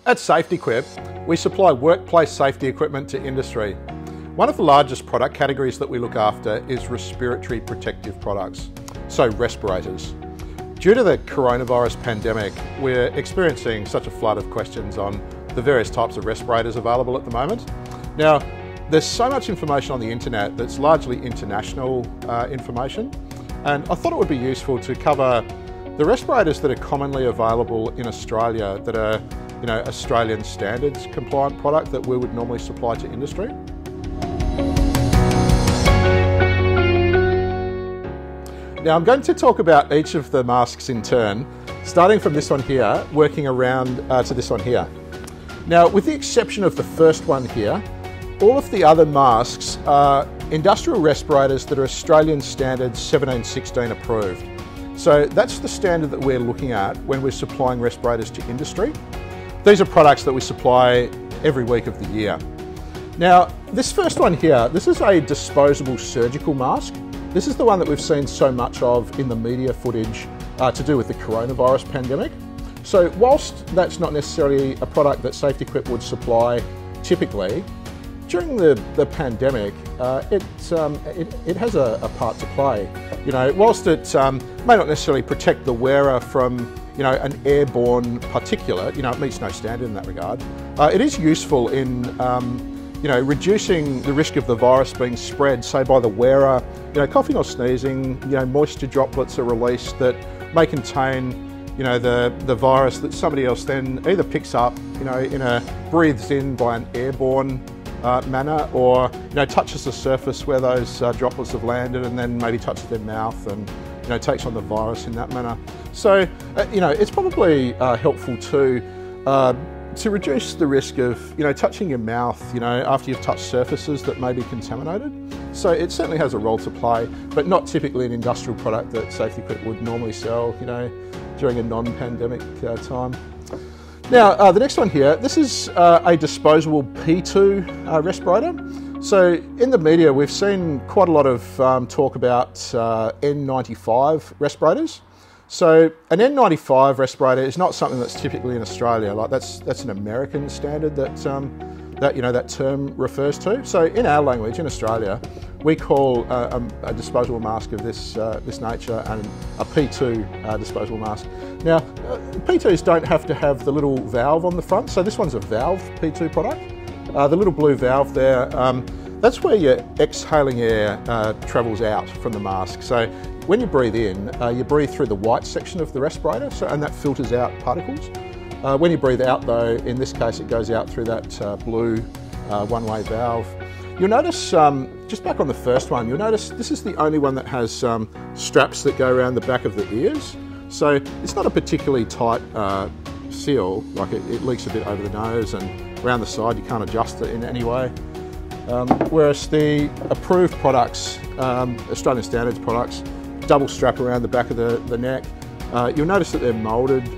At SafetyQuip, we supply workplace safety equipment to industry. One of the largest product categories that we look after is respiratory protective products, so respirators. Due to the coronavirus pandemic, we're experiencing such a flood of questions on the various types of respirators available at the moment. Now, there's so much information on the internet that's largely international information, and I thought it would be useful to cover the respirators that are commonly available in Australia that are Australian standards compliant product that we would normally supply to industry. Now I'm going to talk about each of the masks in turn, starting from this one here, working around to this one here. Now, with the exception of the first one here, all of the other masks are industrial respirators that are Australian standards 1716 approved. So that's the standard that we're looking at when we're supplying respirators to industry. These are products that we supply every week of the year. Now, this first one here, this is a disposable surgical mask. This is the one that we've seen so much of in the media footage to do with the coronavirus pandemic. So whilst that's not necessarily a product that SafetyQuip would supply typically, during the pandemic, it has a part to play. Whilst it may not necessarily protect the wearer from an airborne particulate, it meets no standard in that regard. It is useful in reducing the risk of the virus being spread, say by the wearer. Coughing or sneezing, moisture droplets are released that may contain the virus that somebody else then either picks up, breathes in by an airborne manner, or touches the surface where those droplets have landed and then maybe touches their mouth and takes on the virus in that manner. So it's probably helpful to reduce the risk of touching your mouth after you've touched surfaces that may be contaminated. So it certainly has a role to play, but not typically an industrial product that SafetyQuip would normally sell during a non-pandemic time. Now, the next one here, this is a disposable P2 respirator. So in the media, we've seen quite a lot of talk about N95 respirators. So an N95 respirator is not something that's typically in Australia. Like that's an American standard that that term refers to. So in our language, in Australia, we call a disposable mask of this nature and a P2 disposable mask. Now, P2s don't have to have the little valve on the front. So this one's a valve P2 product. The little blue valve there, that's where your exhaling air travels out from the mask. So when you breathe in, you breathe through the white section of the respirator, and that filters out particles. When you breathe out though, in this case, it goes out through that blue one-way valve. You'll notice, just back on the first one, you'll notice this is the only one that has straps that go around the back of the ears. So it's not a particularly tight seal, like it leaks a bit over the nose, and around the side you can't adjust it in any way. Whereas the approved products, Australian standards products, double strap around the back of the neck. You'll notice that they're moulded,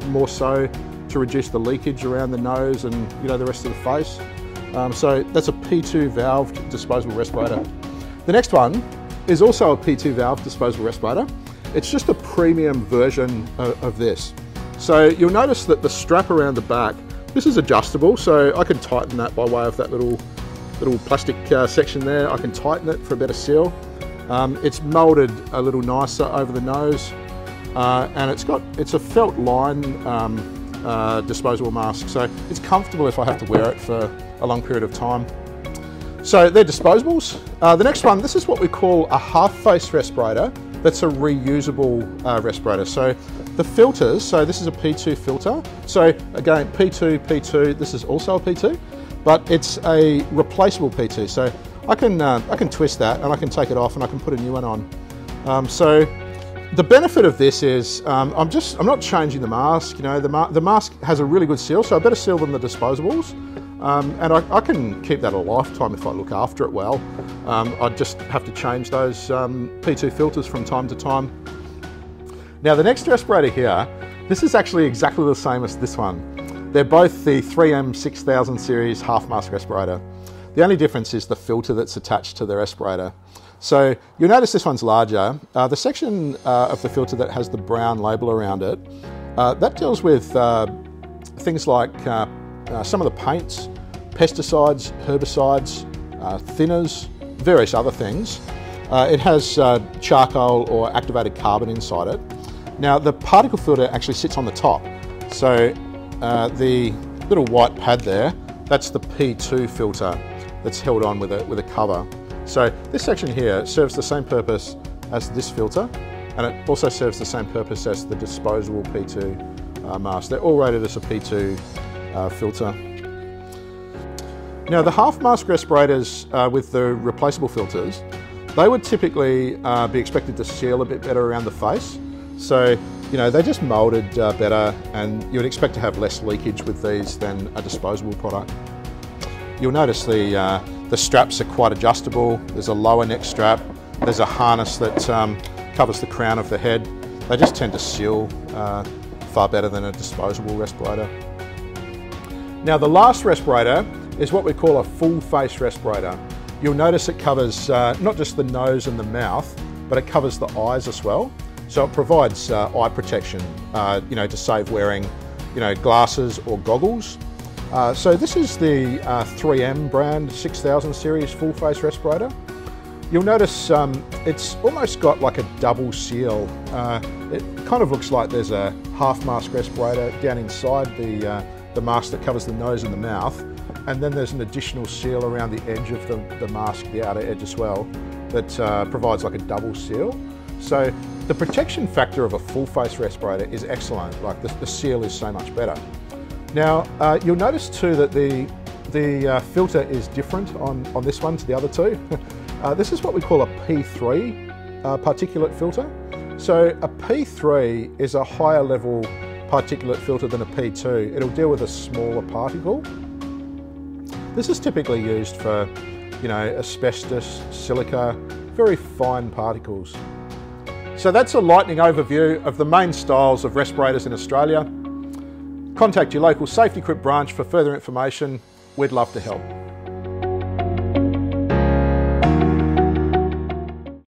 more so to reduce the leakage around the nose and the rest of the face. So that's a P2 valved disposable respirator. The next one is also a P2 valve disposable respirator. It's just a premium version of this. So you'll notice that the strap around the back, this is adjustable, so I can tighten that by way of that little plastic section there. I can tighten it for a better seal. It's moulded a little nicer over the nose, and it's a felt line disposable mask, so it's comfortable if I have to wear it for a long period of time. So they're disposables. The next one, this is what we call a half-face respirator. That's a reusable respirator. So the filters, so this is a P2 filter. So again, P2, this is also a P2, but it's a replaceable P2. So I can twist that and I can take it off and I can put a new one on. So the benefit of this is I'm not changing the mask. The mask has a really good seal, so a better seal than the disposables. And I can keep that a lifetime if I look after it well. I just have to change those P2 filters from time to time. Now the next respirator here, this is actually exactly the same as this one. They're both the 3M 6000 series half mask respirator. The only difference is the filter that's attached to the respirator. So you'll notice this one's larger. The section of the filter that has the brown label around it, that deals with things like some of the paints, pesticides, herbicides, thinners, various other things. It has charcoal or activated carbon inside it. Now the particle filter actually sits on the top. So the little white pad there, that's the P2 filter that's held on with a cover. So this section here serves the same purpose as this filter, and it also serves the same purpose as the disposable P2 mask. They're all rated as a P2 filter. Now the half mask respirators with the replaceable filters, they would typically be expected to seal a bit better around the face. So, they're just moulded better, and you would expect to have less leakage with these than a disposable product. You'll notice the straps are quite adjustable. There's a lower neck strap. There's a harness that covers the crown of the head. They just tend to seal far better than a disposable respirator. Now the last respirator is what we call a full face respirator. You'll notice it covers not just the nose and the mouth, but it covers the eyes as well. So it provides eye protection, to save wearing, glasses or goggles. So this is the 3M brand 6000 series full face respirator. You'll notice it's almost got like a double seal. It kind of looks like there's a half mask respirator down inside the mask that covers the nose and the mouth, and then there's an additional seal around the edge of the mask, the outer edge as well, that provides like a double seal. So the protection factor of a full face respirator is excellent. Like the seal is so much better. Now you'll notice too that the filter is different on this one to the other two. This is what we call a P3 particulate filter. So a P3 is a higher level particulate filter than a P2. It'll deal with a smaller particle. This is typically used for, asbestos, silica, very fine particles. So that's a lightning overview of the main styles of respirators in Australia. Contact your local SafetyQuip branch for further information. We'd love to help.